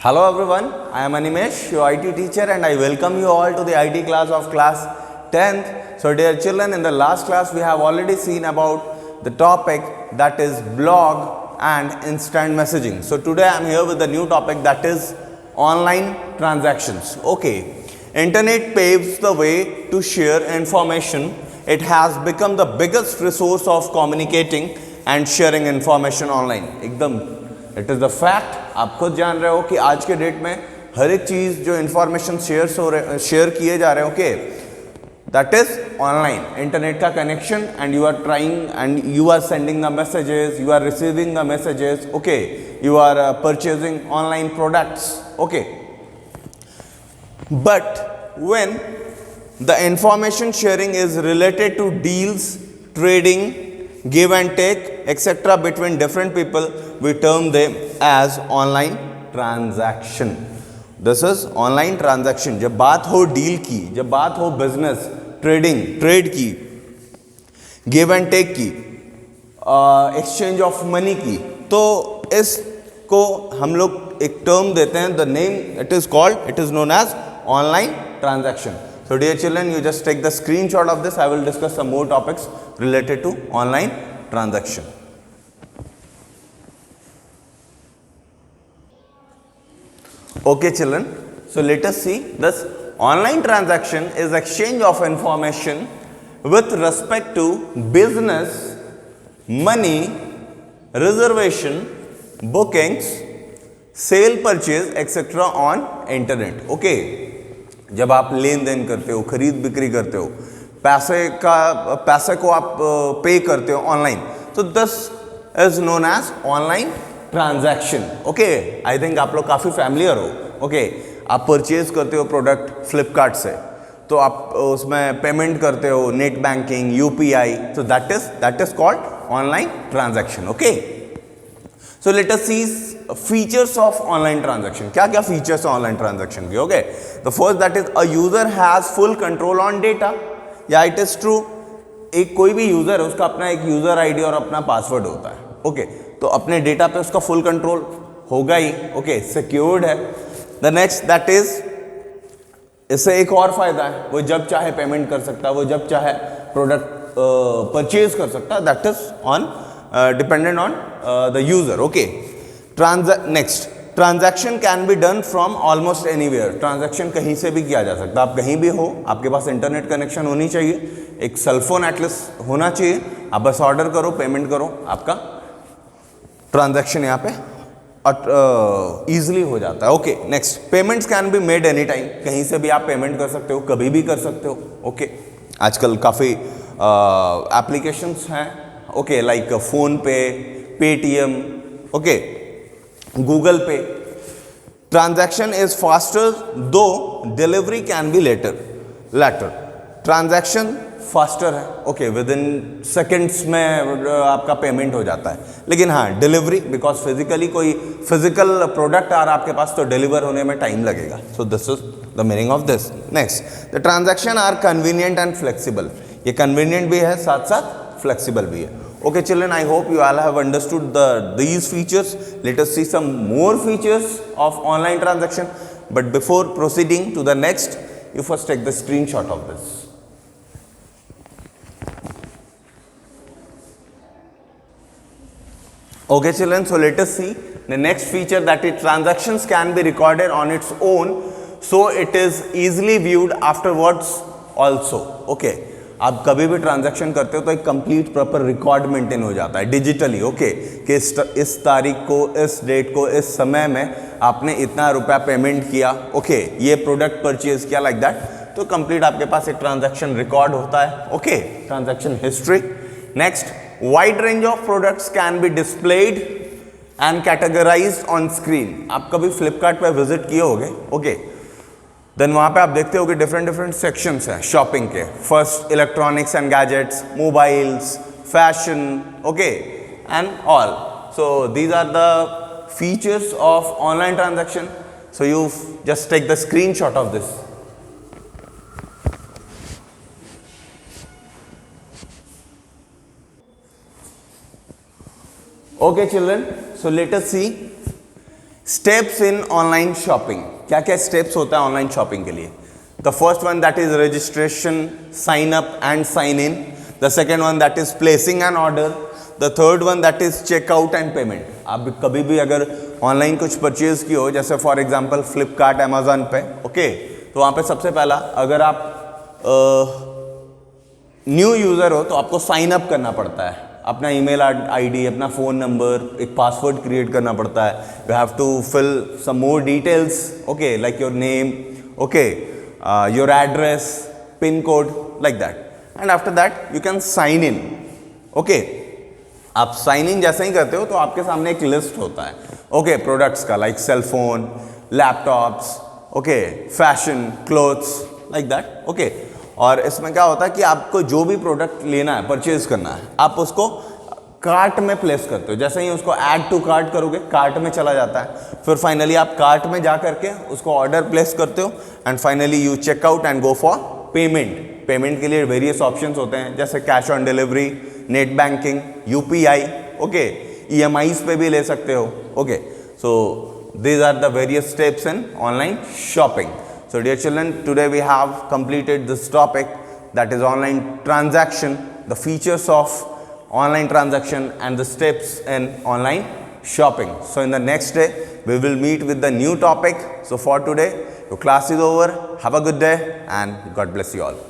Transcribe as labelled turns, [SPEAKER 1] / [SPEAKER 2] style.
[SPEAKER 1] Hello everyone, I am Animesh, your IT teacher, and I welcome you all to the IT class of class 10th. So dear children, in the last class we have already seen about the topic that is blog and instant messaging. So today I am here with the new topic that is online transactions. Okay, internet paves the way to share information. It has become the biggest resource of communicating and sharing information online. एकदम it is the fact. आप खुद जान रहे हो कि आज के date में हर एक चीज़ जो इंफॉर्मेशन शेयर किए जा रहे हो, okay, that is online. Internet का connection and you are trying and you are sending the messages, you are receiving the messages, okay, you are purchasing online products, okay. But when the information sharing is related to deals, trading, give and take, etc. between different people, we term them as online transaction. This is online transaction. जब बात हो deal की, जब बात हो business, trade की, give and take की, exchange of money की, तो इसको हम लोग एक टर्म देते हैं. The name it is known as online transaction. So dear children, you just take the screenshot of this. I will discuss some more topics related to online transaction. Okay children, so let us see this. Online transaction is exchange of information with respect to business, money, reservation, bookings, sale, purchase, etc. on internet. Okay. जब आप लेन then करते हो, खरीद बिक्री करते हो, पैसे को आप पे करते हो ऑनलाइन, तो this is known as online transaction. Okay, I think आप लोग काफ़ी फैमिलियर हो. ओके, आप परचेज करते हो प्रोडक्ट फ्लिपकार्ट से, तो आप उसमें पेमेंट करते हो नेट बैंकिंग, यूपीआई, तो that is called online transaction. Okay, so let us see features of online transaction. क्या क्या फीचर्स है ऑनलाइन ट्रांजैक्शन के? Okay, the first that is a user has full control on data. Yeah it is true, एक कोई भी user है उसका अपना एक यूजर आईडी और अपना पासवर्ड होता है. ओके, तो अपने डेटा पे उसका फुल कंट्रोल होगा ही. ओके, सिक्योर्ड है. द नेक्स्ट दैट इज, इससे एक और फायदा है, वो जब चाहे पेमेंट कर सकता है, वो जब चाहे प्रोडक्ट परचेज कर सकता है. That is on dependent on the user. Okay, next, transaction can be done from almost anywhere. Transaction कहीं से भी किया जा सकता है. आप कहीं भी हो, आपके पास इंटरनेट कनेक्शन होनी चाहिए, एक सेलफोन एटलीस्ट होना चाहिए. आप बस ऑर्डर करो, पेमेंट करो, आपका ट्रांजैक्शन यहाँ पे ईजिली हो जाता है. Okay, next, payments can be made any time. कहीं से भी आप पेमेंट कर सकते हो, कभी भी कर सकते हो. ओके, आजकल काफ़ी एप्लीकेशंस हैं. Okay, like PhonePe, Paytm, okay, Google Pay. Transaction is faster though delivery can be later. Transaction faster है. ओके, विद इन सेकेंड्स में आपका पेमेंट हो जाता है. लेकिन हाँ, डिलीवरी, बिकॉज फिजिकली कोई फिजिकल प्रोडक्ट आ रहा है आपके पास, तो डिलीवर होने में टाइम लगेगा. So this is the meaning of this. Next, the transaction are convenient and flexible. ये कन्वीनियंट भी है, साथ साथ फ्लेक्सिबल भी है. Okay children, I hope you all have understood these features. Let us see some more features of online transaction. But before proceeding to the next, you first take the screenshot of this. Okay children, so let us see the next feature, that is transactions can be recorded on its own, so it is easily viewed afterwards also. Okay, आप कभी भी transaction करते हो तो एक complete proper record maintain हो जाता है डिजिटली. ओके, कि इस तारीख को, इस डेट को, इस समय में आपने इतना रुपया पेमेंट किया, ओके, ये प्रोडक्ट परचेज किया, लाइक दैट. तो कंप्लीट आपके पास एक ट्रांजैक्शन रिकॉर्ड होता है. Okay, transaction history. Next, wide range of products can be displayed and categorised on screen. आप कभी फ्लिपकार्ट पे विजिट किए होगे. ओके, देन वहाँ पे आप देखते हो कि डिफरेंट सेक्शंस हैं शॉपिंग के. First, electronics and gadgets, mobiles, fashion, okay, and all. So these are the features of online transaction. So you just take the screenshot of this. Okay children, so let us see steps in online shopping, क्या क्या steps होता है online shopping के लिए? The first one that is registration, sign up and sign in. The second one that is placing an order. The third one that is checkout and payment. आप कभी भी अगर ऑनलाइन कुछ purchase की हो, जैसे फॉर एग्जांपल फ्लिपकार्ट, अमेजोन पे, okay, तो वहाँ पे सबसे पहला अगर आप न्यू यूज़र हो तो आपको साइन अप करना पड़ता है. अपना ईमेल आईडी, अपना फ़ोन नंबर, एक पासवर्ड क्रिएट करना पड़ता है. You have to fill some more details, okay, like your name, okay, your address, pin code, like that. And after that you can sign in. Okay, आप sign in जैसे ही करते हो तो आपके सामने एक लिस्ट होता है, ओके, प्रोडक्ट्स का, like cell phone, laptops, okay, fashion, clothes, like that. Okay, और इसमें क्या होता है कि आपको जो भी प्रोडक्ट लेना है, परचेज करना है, आप उसको कार्ट में प्लेस करते हो. जैसे ही उसको ऐड टू कार्ट करोगे, कार्ट में चला जाता है. फिर फाइनली आप कार्ट में जा करके उसको ऑर्डर प्लेस करते हो and finally you checkout and go for payment. Payment के लिए वेरियस ऑप्शंस होते हैं, जैसे cash on delivery, net banking, UPI, okay, EMIs पे भी ले सकते हो. Okay, so these are the various steps in online shopping. So dear children, today we have completed this topic, that is online transaction, the features of online transaction and the steps in online shopping. So in the next day we will meet with the new topic. So for today your class is over. Have a good day and God bless you all.